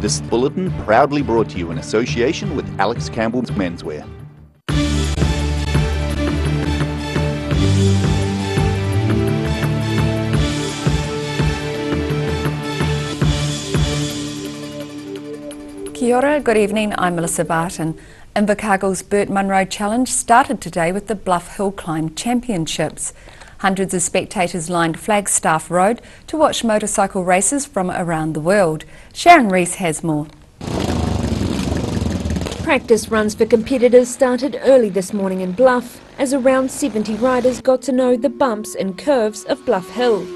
This bulletin proudly brought to you in association with Alex Campbell's Menswear. Kia ora, good evening, I'm Melissa Barton. Invercargill's Burt Munro Challenge started today with the Bluff Hill Climb Championships. Hundreds of spectators lined Flagstaff Road to watch motorcycle races from around the world. Sharon Rees has more. Practice runs for competitors started early this morning in Bluff, as around 70 riders got to know the bumps and curves of Bluff Hill.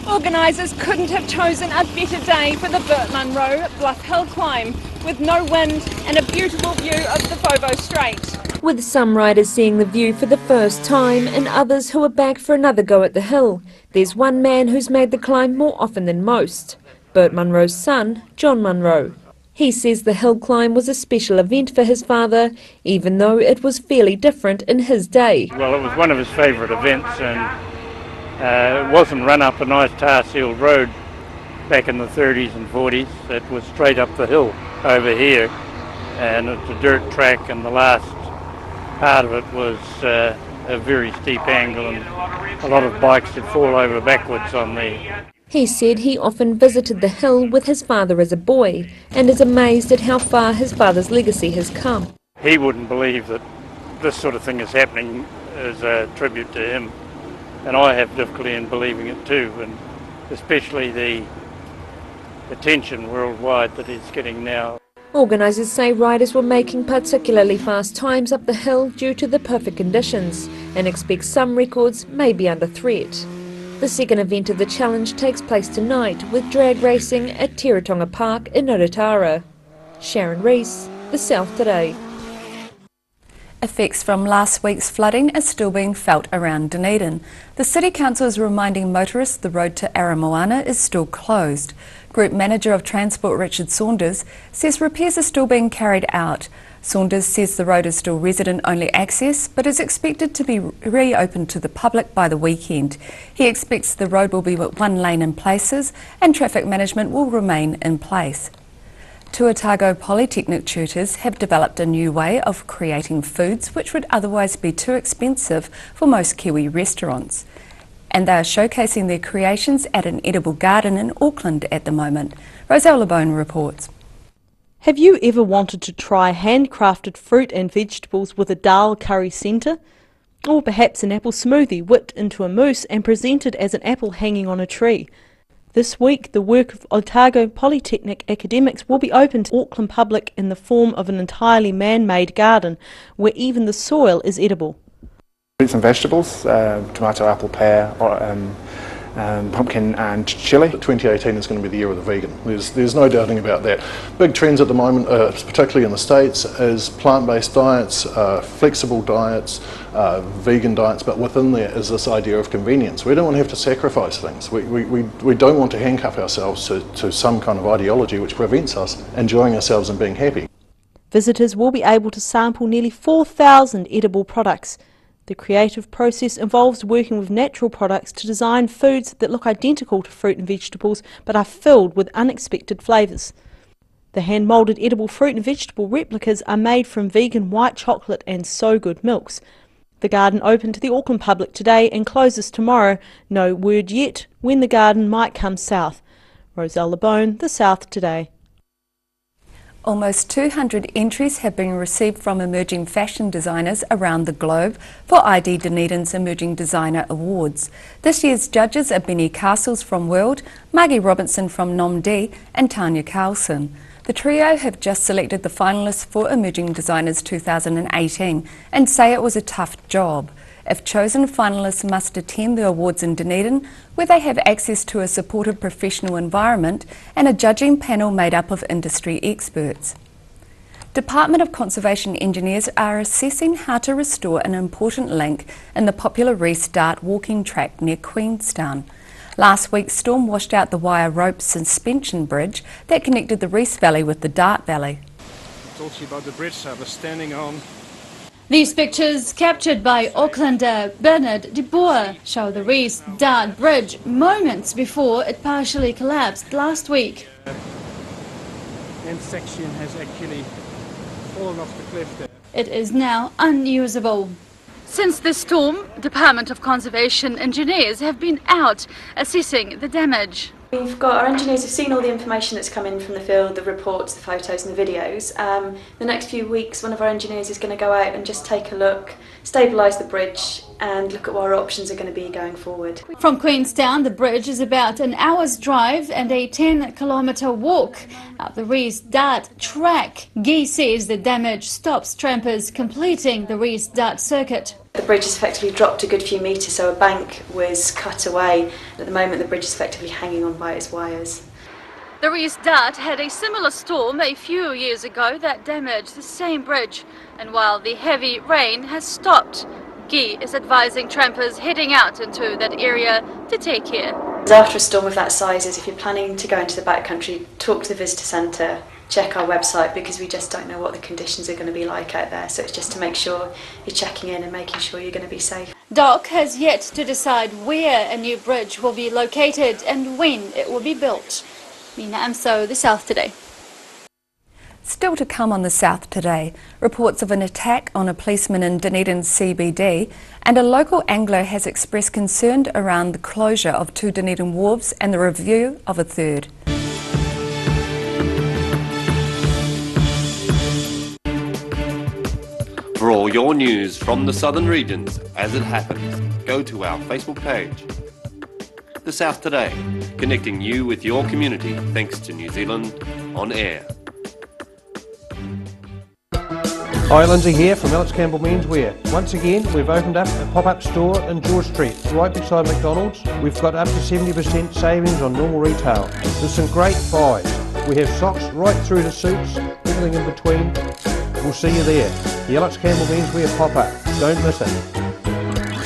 Organisers couldn't have chosen a better day for the Burt Munro Bluff Hill Climb, with no wind and a beautiful view of the Fovo Strait. With some riders seeing the view for the first time and others who are back for another go at the hill. There's one man who's made the climb more often than most, Burt Munro's son, John Munro. He says the hill climb was a special event for his father, even though it was fairly different in his day. Well, it was one of his favourite events, and it wasn't run up a nice tar-sealed road back in the 30s and 40s. It was straight up the hill over here, and it's a dirt track, and the last part of it was a very steep angle, and a lot of bikes would fall over backwards on there. He said he often visited the hill with his father as a boy and is amazed at how far his father's legacy has come. He wouldn't believe that this sort of thing is happening as a tribute to him, and I have difficulty in believing it too, and especially the attention worldwide that he's getting now. Organisers say riders were making particularly fast times up the hill due to the perfect conditions and expect some records may be under threat. The second event of the challenge takes place tonight with drag racing at Tiratonga Park in Otatara. Sharon Rees, The South Today. Effects from last week's flooding are still being felt around Dunedin. The City Council is reminding motorists the road to Aramoana is still closed. Group Manager of Transport Richard Saunders says repairs are still being carried out. Saunders says the road is still resident-only access but is expected to be reopened to the public by the weekend. He expects the road will be with one lane in places and traffic management will remain in place. Tuatago Polytechnic tutors have developed a new way of creating foods which would otherwise be too expensive for most Kiwi restaurants. And they are showcasing their creations at an edible garden in Auckland at the moment. Roselle LeBone reports. Have you ever wanted to try handcrafted fruit and vegetables with a dal curry centre? Or perhaps an apple smoothie whipped into a mousse and presented as an apple hanging on a tree? This week, the work of Otago Polytechnic academics will be open to Auckland public in the form of an entirely man-made garden, where even the soil is edible. Fruits and vegetables, tomato, apple, pear, pumpkin and chilli. 2018 is going to be the year of the vegan. There's no doubting about that. Big trends at the moment, particularly in the States, is plant-based diets, flexible diets, vegan diets, but within there is this idea of convenience. We don't want to have to sacrifice things. We don't want to handcuff ourselves to some kind of ideology which prevents us enjoying ourselves and being happy. Visitors will be able to sample nearly 4,000 edible products. The creative process involves working with natural products to design foods that look identical to fruit and vegetables but are filled with unexpected flavours. The hand-moulded edible fruit and vegetable replicas are made from vegan white chocolate and So Good milks. The garden opened to the Auckland public today and closes tomorrow. No word yet when the garden might come south. Roselle LeBone, The South Today. Almost 200 entries have been received from emerging fashion designers around the globe for ID Dunedin's Emerging Designer Awards. This year's judges are Benny Castles from World, Margie Robinson from Nom D and Tanya Carlson. The trio have just selected the finalists for Emerging Designers 2018 and say it was a tough job. If chosen, finalists must attend the awards in Dunedin, where they have access to a supportive professional environment and a judging panel made up of industry experts. Department of Conservation engineers are assessing how to restore an important link in the popular Reese Dart walking track near Queenstown. Last week's storm washed out the wire rope suspension bridge that connected the Reese Valley with the Dart Valley. I told you about the bridge I was standing on. These pictures, captured by Aucklander Bernard de Boer, show the Reese Dart Bridge moments before it partially collapsed last week. end section has actually fallen off the cliff there. It is now unusable. Since the storm, Department of Conservation engineers have been out assessing the damage. We've got our engineers have seen all the information that's come in from the field, the reports, the photos and the videos. The next few weeks one of our engineers is going to go out and just take a look, stabilise the bridge and look at what our options are going to be going forward. From Queenstown, the bridge is about an hour's drive and a 10-kilometre walk up the Rees Dart track. Guy says the damage stops trampers completing the Rees Dart circuit. The bridge has effectively dropped a good few metres, so a bank was cut away. At the moment the bridge is effectively hanging on by its wires. The Rees Dart had a similar storm a few years ago that damaged the same bridge, and while the heavy rain has stopped, Guy is advising trampers heading out into that area to take care. After a storm of that size, if you're planning to go into the backcountry, talk to the visitor centre, check our website, because we just don't know what the conditions are going to be like out there, so it's just to make sure you're checking in and making sure you're going to be safe. DOC has yet to decide where a new bridge will be located and when it will be built. Mina Amso, The South Today. Still to come on The South Today, reports of an attack on a policeman in Dunedin's CBD, and a local angler has expressed concern around the closure of 2 Dunedin wharves and the review of a third. For all your news from the southern regions as it happens, go to our Facebook page. The South Today, connecting you with your community thanks to New Zealand On Air. Hi, Lindsay here from Alex Campbell Menswear. Once again, we've opened up a pop-up store in George Street, right beside McDonald's. We've got up to 70% savings on normal retail. There's some great buys. We have socks right through to suits, everything in between. We'll see you there. The Alex Campbell Menswear pop-up. Don't miss it.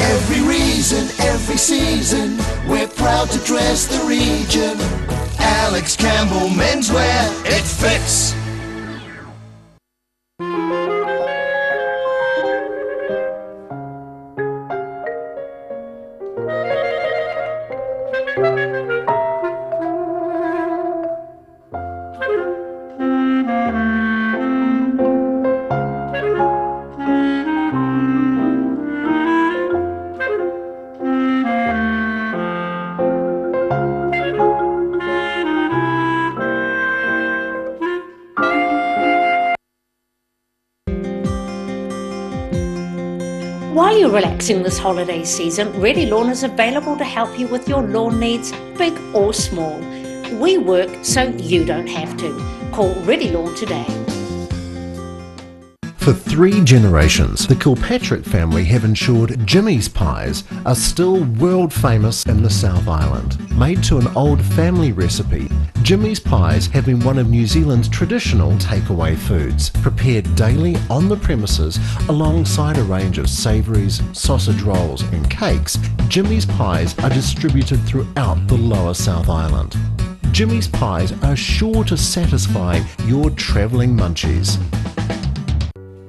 Every reason, every season, we're proud to dress the region. Alex Campbell Menswear, it fits. While you're relaxing this holiday season, Ready Lawn is available to help you with your lawn needs, big or small. We work so you don't have to. Call Ready Lawn today. For 3 generations, the Kilpatrick family have ensured Jimmy's pies are still world famous in the South Island. Made to an old family recipe, Jimmy's pies have been one of New Zealand's traditional takeaway foods, prepared daily on the premises alongside a range of savouries, sausage rolls and cakes. Jimmy's pies are distributed throughout the lower South Island. Jimmy's pies are sure to satisfy your travelling munchies.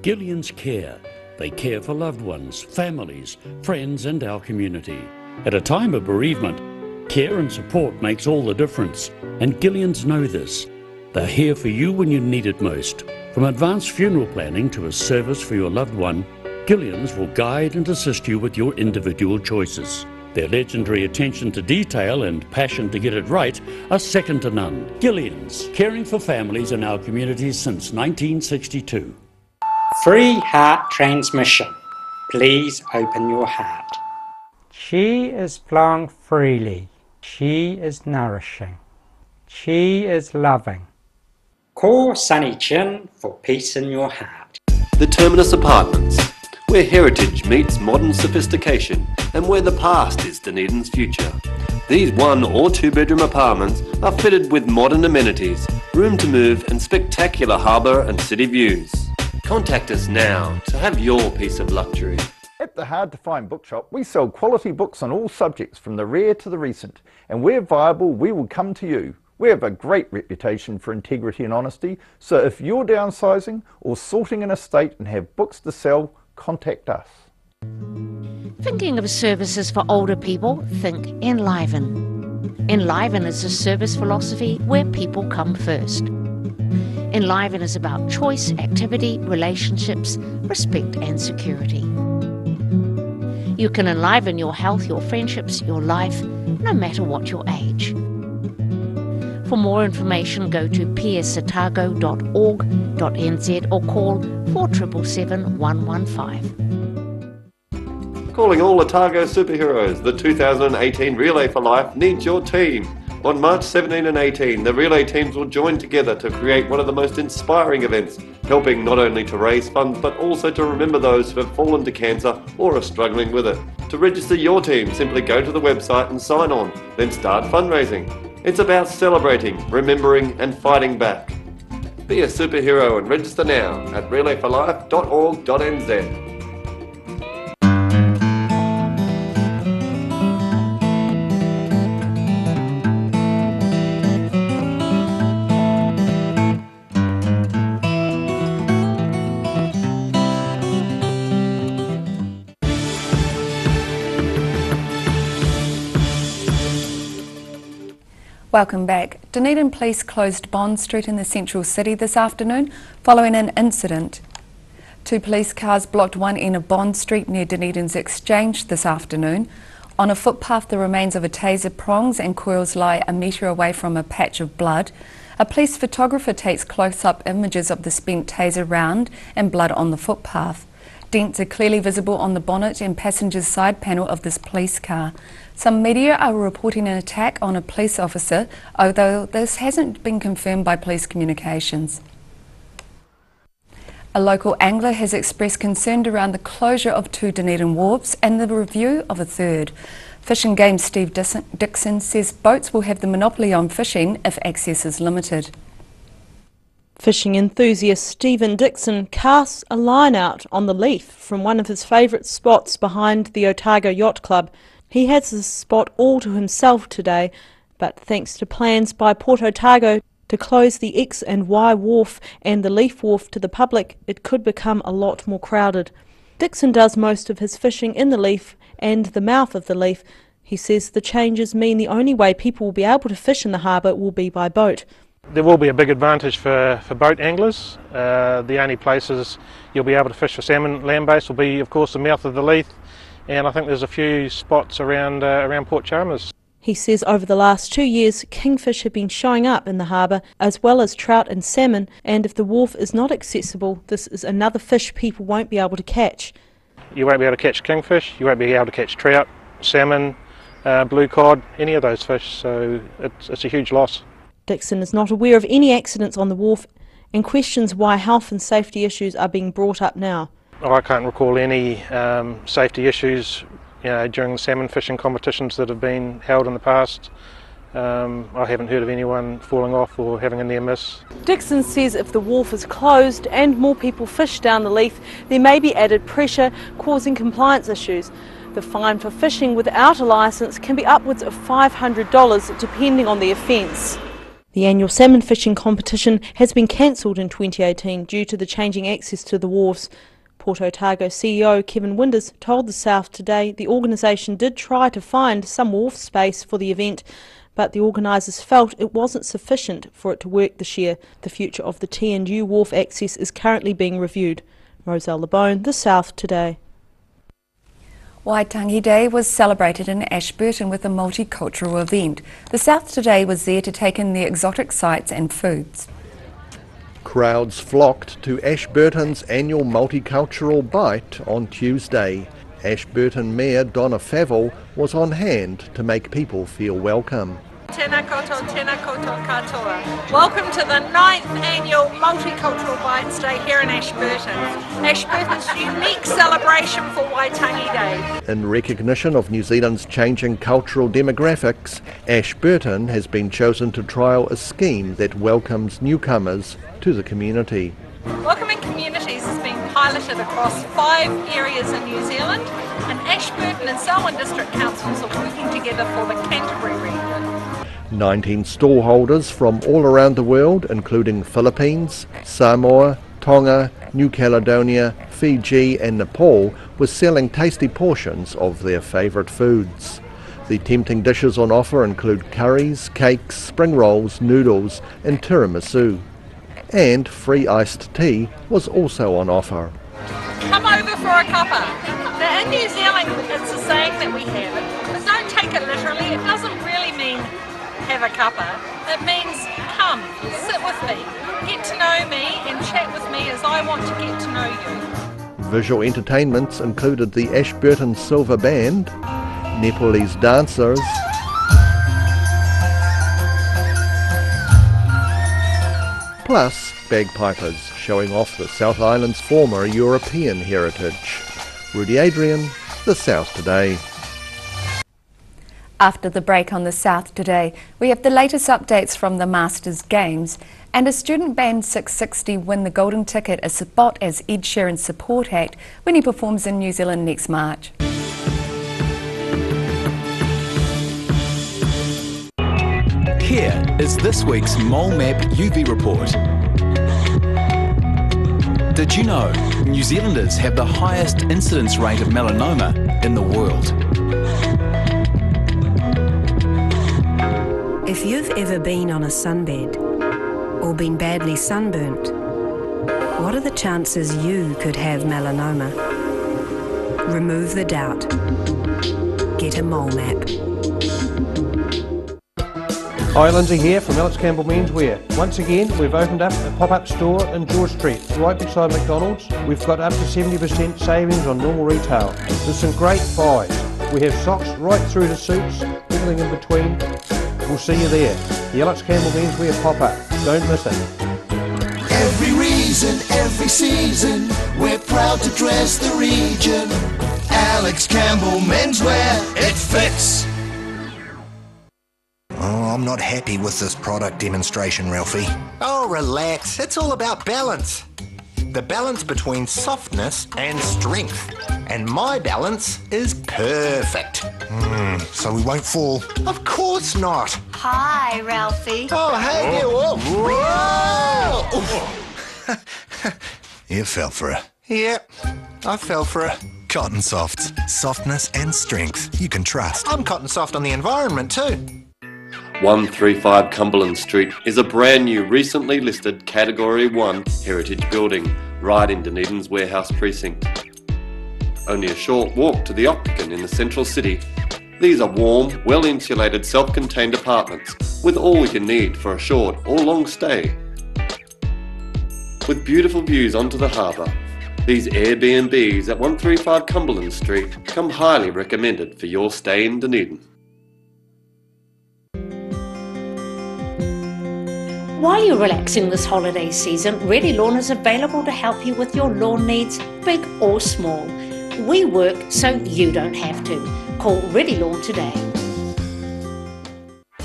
Gillian's Care. They care for loved ones, families, friends and our community. At a time of bereavement, care and support makes all the difference, and Gillians know this. They're here for you when you need it most. From advanced funeral planning to a service for your loved one, Gillians will guide and assist you with your individual choices. Their legendary attention to detail and passion to get it right are second to none. Gillians, caring for families in our communities since 1962. Free heart transmission. Please open your heart. She is flowing freely. She is nourishing. She is loving. Call Sunny Chin for peace in your heart. The Terminus Apartments, where heritage meets modern sophistication and where the past is Dunedin's future. These 1 or 2 bedroom apartments are fitted with modern amenities, room to move and spectacular harbour and city views. Contact us now to have your piece of luxury. At the Hard to Find Bookshop, we sell quality books on all subjects from the rare to the recent, and where viable, we will come to you. We have a great reputation for integrity and honesty, so if you're downsizing or sorting an estate and have books to sell, contact us. Thinking of services for older people? Think Enliven. Enliven is a service philosophy where people come first. Enliven is about choice, activity, relationships, respect and security. You can enliven your health, your friendships, your life, no matter what your age. For more information, go to psotago.org.nz or call 4777 115. Calling all Otago superheroes, the 2018 Relay for Life needs your team. On March 17 and 18, the relay teams will join together to create one of the most inspiring events, helping not only to raise funds but also to remember those who have fallen to cancer or are struggling with it. To register your team, simply go to the website and sign on, then start fundraising. It's about celebrating, remembering and fighting back. Be a superhero and register now at relayforlife.org.nz. Welcome back. Dunedin Police closed Bond Street in the central city this afternoon following an incident. 2 police cars blocked one end of Bond Street near Dunedin's Exchange this afternoon. On a footpath, the remains of a taser prongs and coils lie a metre away from a patch of blood. A police photographer takes close-up images of the spent taser round and blood on the footpath. Dents are clearly visible on the bonnet and passenger's side panel of this police car. Some media are reporting an attack on a police officer, although this hasn't been confirmed by police communications. A local angler has expressed concern around the closure of 2 Dunedin wharves and the review of a third. Fish and Game Steve Dixon says boats will have the monopoly on fishing if access is limited. Fishing enthusiast Stephen Dixon casts a line out on the Leaf from one of his favourite spots behind the Otago Yacht Club. He has this spot all to himself today, but thanks to plans by Port Otago to close the X and Y wharf and the Leaf wharf to the public, it could become a lot more crowded. Dixon does most of his fishing in the Leaf and the mouth of the Leaf. He says the changes mean the only way people will be able to fish in the harbour will be by boat. There will be a big advantage for boat anglers. The only places you'll be able to fish for salmon land-based will be, of course, the mouth of the Leith, and I think there's a few spots around Port Chalmers. He says over the last 2 years, kingfish have been showing up in the harbour, as well as trout and salmon, and if the wharf is not accessible, this is another fish people won't be able to catch. You won't be able to catch kingfish, you won't be able to catch trout, salmon, blue cod, any of those fish, so it's a huge loss. Dixon is not aware of any accidents on the wharf and questions why health and safety issues are being brought up now. I can't recall any safety issues during the salmon fishing competitions that have been held in the past. I haven't heard of anyone falling off or having a near miss. Dixon says if the wharf is closed and more people fish down the Leith, there may be added pressure causing compliance issues. The fine for fishing without a licence can be upwards of $500 depending on the offence. The annual salmon fishing competition has been cancelled in 2018 due to the changing access to the wharves. Port Otago CEO Kevin Winders told the South today the organisation did try to find some wharf space for the event, but the organisers felt it wasn't sufficient for it to work this year. The future of the T&U wharf access is currently being reviewed. Roselle LeBone, the South today. Waitangi Day was celebrated in Ashburton with a multicultural event. The South Today was there to take in the exotic sights and foods. Crowds flocked to Ashburton's annual multicultural bite on Tuesday. Ashburton Mayor Donna Favell was on hand to make people feel welcome. Tēnā koutou katoa. Welcome to the 9th annual Multicultural Bites Day here in Ashburton. Ashburton's unique celebration for Waitangi Day. In recognition of New Zealand's changing cultural demographics, Ashburton has been chosen to trial a scheme that welcomes newcomers to the community. Welcoming communities has been piloted across 5 areas in New Zealand, and Ashburton and Selwyn District Councils are working together for the Canterbury region. 19 stallholders from all around the world, including Philippines, Samoa, Tonga, New Caledonia, Fiji and Nepal, were selling tasty portions of their favourite foods. The tempting dishes on offer include curries, cakes, spring rolls, noodles and tiramisu. and free iced tea was also on offer. Come over for a cuppa. Now in New Zealand it's a saying that we have, but don't take it literally. It doesn't really mean have a cuppa. It means come, sit with me, get to know me and chat with me as I want to get to know you. Visual entertainments included the Ashburton Silver Band, Nepalese dancers, plus bagpipers showing off the South Island's former European heritage. Rudy Adrian, The South Today. After the break on The South Today, we have the latest updates from the Masters Games, and a student band 660 win the golden ticket, a spot as Ed Sheeran's support act when he performs in New Zealand next March. Here is this week's Mole Map UV report. Did you know New Zealanders have the highest incidence rate of melanoma in the world? If you've ever been on a sunbed or been badly sunburnt, what are the chances you could have melanoma? Remove the doubt. Get a mole map. Hi, Lindsay here from Alex Campbell Menswear. Once again, we've opened up a pop-up store in George Street, right beside McDonald's. We've got up to 70% savings on normal retail. There's some great buys. We have socks right through to suits, everything in between. We'll see you there. The Alex Campbell Menswear pop-up. Don't miss it. Every reason, every season, we're proud to dress the region. Alex Campbell Menswear, it fits. Oh, I'm not happy with this product demonstration, Ralphie. Oh, relax. It's all about balance. The balance between softness and strength. And my balance is perfect. So we won't fall? Of course not. Hi, Ralphie. Oh, hey there. Whoa. Whoa. You fell for her. Yep, I fell for her. Cotton Softs. Softness and strength you can trust. I'm cotton soft on the environment too. 135 Cumberland Street is a brand new, recently listed Category 1 heritage building right in Dunedin's warehouse precinct. Only a short walk to the Octagon in the central city. These are warm, well-insulated, self-contained apartments with all you can need for a short or long stay. With beautiful views onto the harbour, these Airbnbs at 135 Cumberland Street come highly recommended for your stay in Dunedin. While you're relaxing this holiday season, Ready Lawn is available to help you with your lawn needs, big or small. We work so you don't have to. Call Ready Lawn today.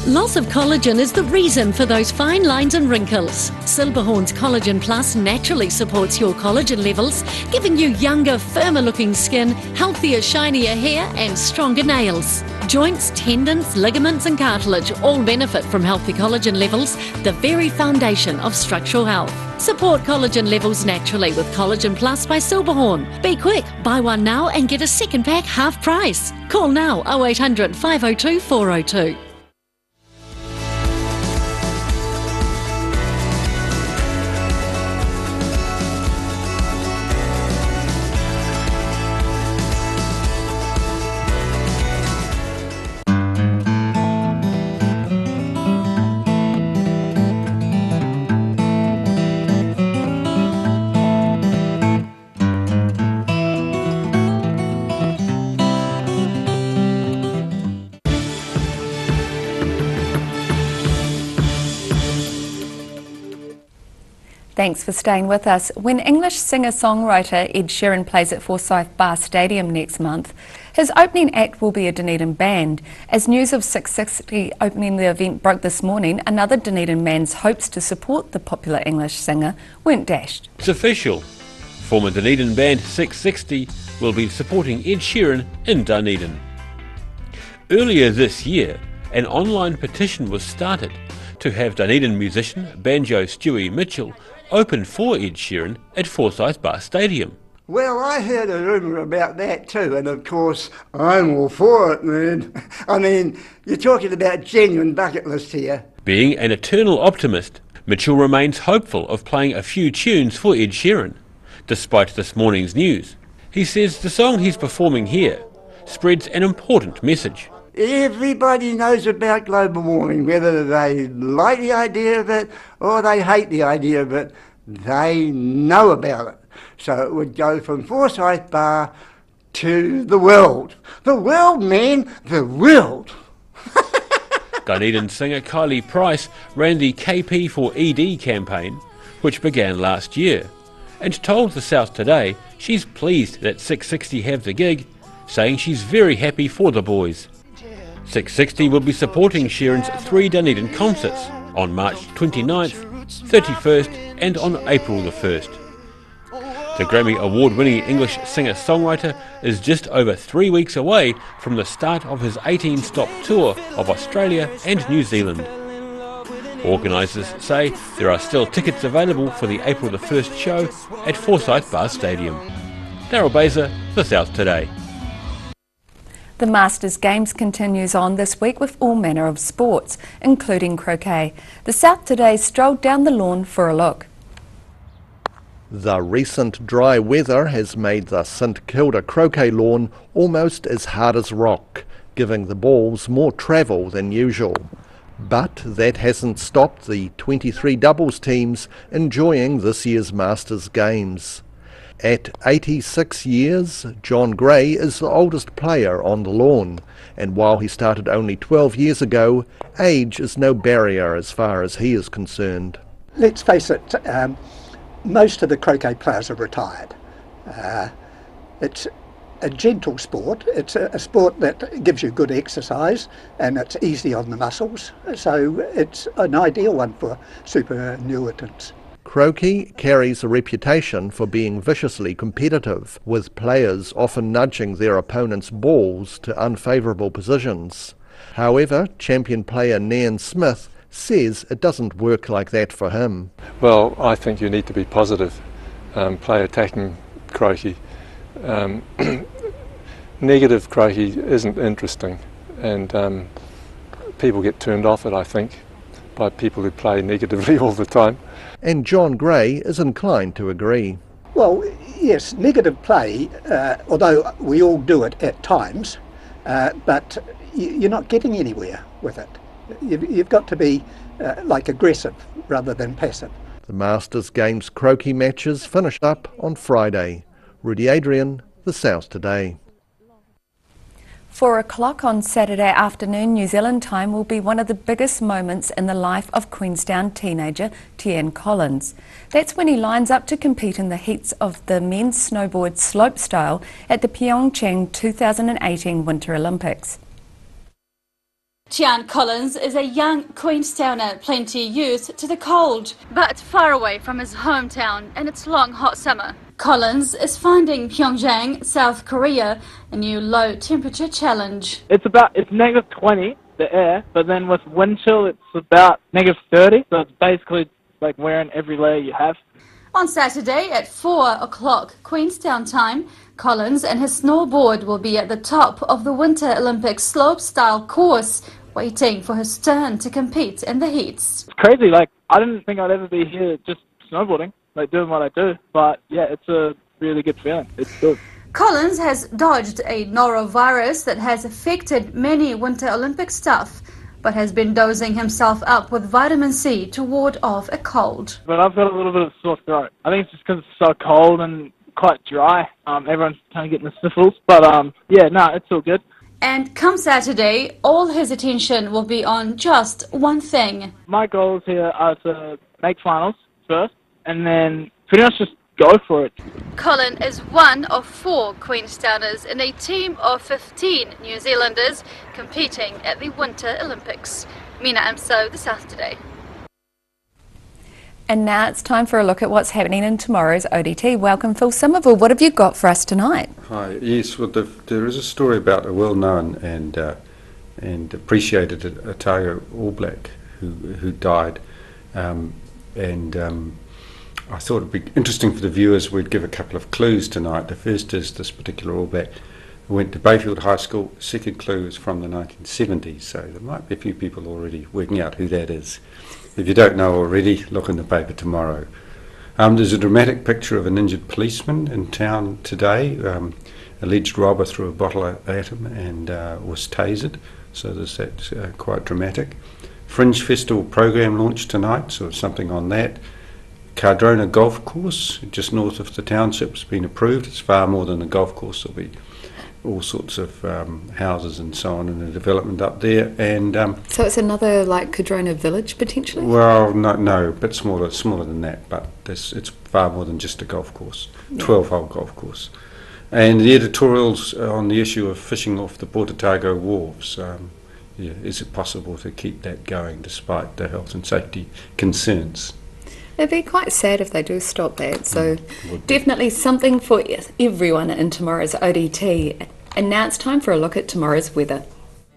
Loss of collagen is the reason for those fine lines and wrinkles. Silberhorn's Collagen Plus naturally supports your collagen levels, giving you younger, firmer looking skin, healthier, shinier hair and stronger nails. Joints, tendons, ligaments and cartilage all benefit from healthy collagen levels, the very foundation of structural health. Support collagen levels naturally with Collagen Plus by Silberhorn. Be quick, buy one now and get a second pack half price. Call now 0800 502 402. Thanks for staying with us. When English singer-songwriter Ed Sheeran plays at Forsyth Bar Stadium next month, his opening act will be a Dunedin band. As news of 660 opening the event broke this morning, another Dunedin man's hopes to support the popular English singer weren't dashed. It's official. Former Dunedin band 660 will be supporting Ed Sheeran in Dunedin. Earlier this year, an online petition was started to have Dunedin musician banjo Stewie Mitchell open for Ed Sheeran at Forsyth Bar Stadium. Well, I heard a rumour about that too, and of course, I'm all for it, man. I mean, you're talking about genuine bucket list here. Being an eternal optimist, Mitchell remains hopeful of playing a few tunes for Ed Sheeran, despite this morning's news. He says the song he's performing here spreads an important message. Everybody knows about global warming, whether they like the idea of it or they hate the idea of it, they know about it. So it would go from Forsyth Bar to the world. The world, man, the world. Dunedin singer Kylie Price ran the KP for ED campaign, which began last year, and told the South Today she's pleased that 660 have the gig, saying she's very happy for the boys. 660 will be supporting Sheeran's 3 Dunedin concerts on March 29th, 31st and on April the 1st. The Grammy award-winning English singer-songwriter is just over 3 weeks away from the start of his 18-stop tour of Australia and New Zealand. Organisers say there are still tickets available for the April the 1st show at Forsyth Bar Stadium. Daryl Baser, The South Today. The Masters Games continues on this week with all manner of sports, including croquet. The South Today strolled down the lawn for a look. The recent dry weather has made the St Kilda croquet lawn almost as hard as rock, giving the balls more travel than usual. But that hasn't stopped the 23 doubles teams enjoying this year's Masters Games. At 86 years, John Gray is the oldest player on the lawn, and while he started only 12 years ago, age is no barrier as far as he is concerned. Let's face it, most of the croquet players are retired. It's a gentle sport. It's a sport that gives you good exercise and it's easy on the muscles, so it's an ideal one for superannuitants. Croquet carries a reputation for being viciously competitive, with players often nudging their opponents' balls to unfavourable positions. However, champion player Nan Smith says it doesn't work like that for him. Well, I think you need to be positive, play attacking croquet. Negative croquet isn't interesting, and people get turned off it, I think, by people who play negatively all the time. And John Gray is inclined to agree. Well, yes, negative play, although we all do it at times, but you're not getting anywhere with it. You've got to be aggressive rather than passive. The Masters Games croquet matches finished up on Friday. Rudy Adrian, The South Today. 4 o'clock on Saturday afternoon New Zealand time will be one of the biggest moments in the life of Queenstown teenager Tian Collins. That's when he lines up to compete in the heats of the men's snowboard slopestyle at the Pyeongchang 2018 Winter Olympics. Tian Collins is a young Queenstowner, plenty used to the cold, but far away from his hometown in its long hot summer. Collins is finding Pyeongchang, South Korea, a new low temperature challenge. It's negative 20, the air, but then with wind chill it's about negative 30, so it's basically like wearing every layer you have. On Saturday at 4 o'clock Queenstown time, Collins and his snowboard will be at the top of the Winter Olympics slopestyle course, waiting for his turn to compete in the heats. It's crazy, I didn't think I'd ever be here just snowboarding, doing what I do, but yeah, it's a really good feeling. It's good. Collins has dodged a norovirus that has affected many Winter Olympic staff, but has been dosing himself up with vitamin C to ward off a cold. But I've got a little bit of sore throat. I think it's just because it's so cold and quite dry. Everyone's kind of getting the sniffles, but yeah, no, it's all good. And come Saturday, all his attention will be on just one thing. My goals here are to make finals first, and then pretty much just go for it. Colin is one of 4 Queenstowners in a team of 15 New Zealanders competing at the Winter Olympics. Mina Amso, The South Today. And now it's time for a look at what's happening in tomorrow's ODT. Welcome, Phil Somerville. What have you got for us tonight? Hi. Yes, well, there is a story about a well-known and appreciated Otago All Black who died, I thought it'd be interesting for the viewers. We'd give a couple of clues tonight. The first is this particular All Black went to Bayfield High School. Second clue is from the 1970s, so there might be a few people already working out who that is. If you don't know already, look in the paper tomorrow. There's a dramatic picture of an injured policeman in town today. Alleged robber threw a bottle at him and was tasered, so there's that quite dramatic. Fringe Festival program launched tonight, so something on that. Cardrona Golf Course, just north of the township, has been approved. It's far more than a golf course. There'll be all sorts of houses and so on in the development up there. And so it's another like Cardrona Village potentially? Well, no, a bit smaller than that, but it's far more than just a golf course, 12-hole golf course. And the editorials on the issue of fishing off the Port Otago wharves. Is it possible to keep that going despite the health and safety concerns? It'd be quite sad if they do stop that, so definitely something for everyone in tomorrow's ODT. And now it's time for a look at tomorrow's weather.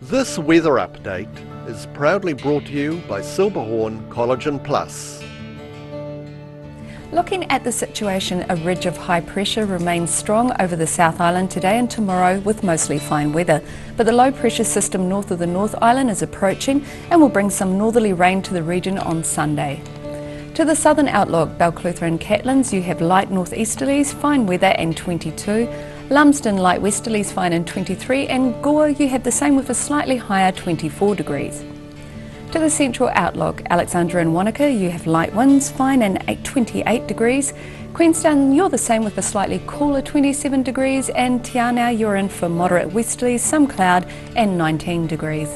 This weather update is proudly brought to you by Silberhorn Collagen Plus. Looking at the situation, a ridge of high pressure remains strong over the South Island today and tomorrow with mostly fine weather. But the low pressure system north of the North Island is approaching and will bring some northerly rain to the region on Sunday. To the southern outlook, Balclutha and Catlins, you have light northeasterlies, fine weather and 22. Lumsden, light westerlies, fine and 23. And Gore, you have the same with a slightly higher 24 degrees. To the central outlook, Alexandra and Wanaka, you have light winds, fine and 28 degrees. Queenstown, you're the same with a slightly cooler 27 degrees. And Te Anau, you're in for moderate westerlies, some cloud and 19 degrees.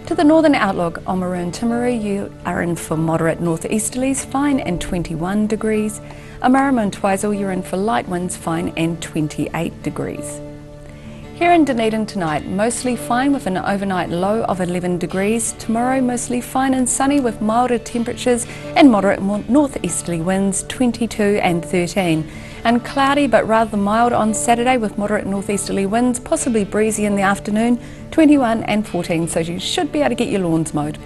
To the northern outlook, Oamaru and Timaru, you are in for moderate northeasterlies, fine and 21 degrees. Omarama and Twizel, you're in for light winds, fine and 28 degrees. Here in Dunedin tonight, mostly fine with an overnight low of 11 degrees. Tomorrow, mostly fine and sunny with milder temperatures and moderate northeasterly winds, 22 and 13. And cloudy but rather mild on Saturday with moderate northeasterly winds, possibly breezy in the afternoon, 21 and 14, so you should be able to get your lawns mowed.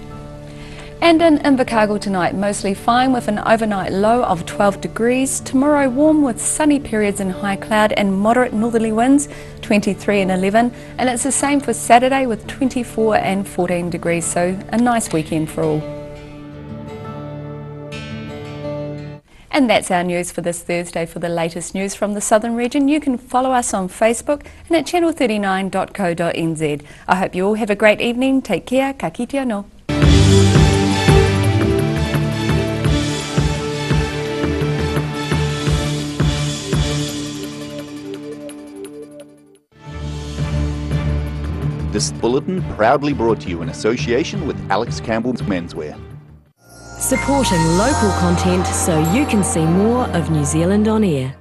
And in Invercargill tonight, mostly fine with an overnight low of 12 degrees. Tomorrow warm with sunny periods in high cloud and moderate northerly winds, 23 and 11. And it's the same for Saturday with 24 and 14 degrees, so a nice weekend for all. And that's our news for this Thursday. For the latest news from the Southern region, you can follow us on Facebook and at channel39.co.nz. I hope you all have a great evening. Take care. Ka kite anō. This bulletin proudly brought to you in association with Alex Campbell's Menswear. Supporting local content so you can see more of New Zealand on air.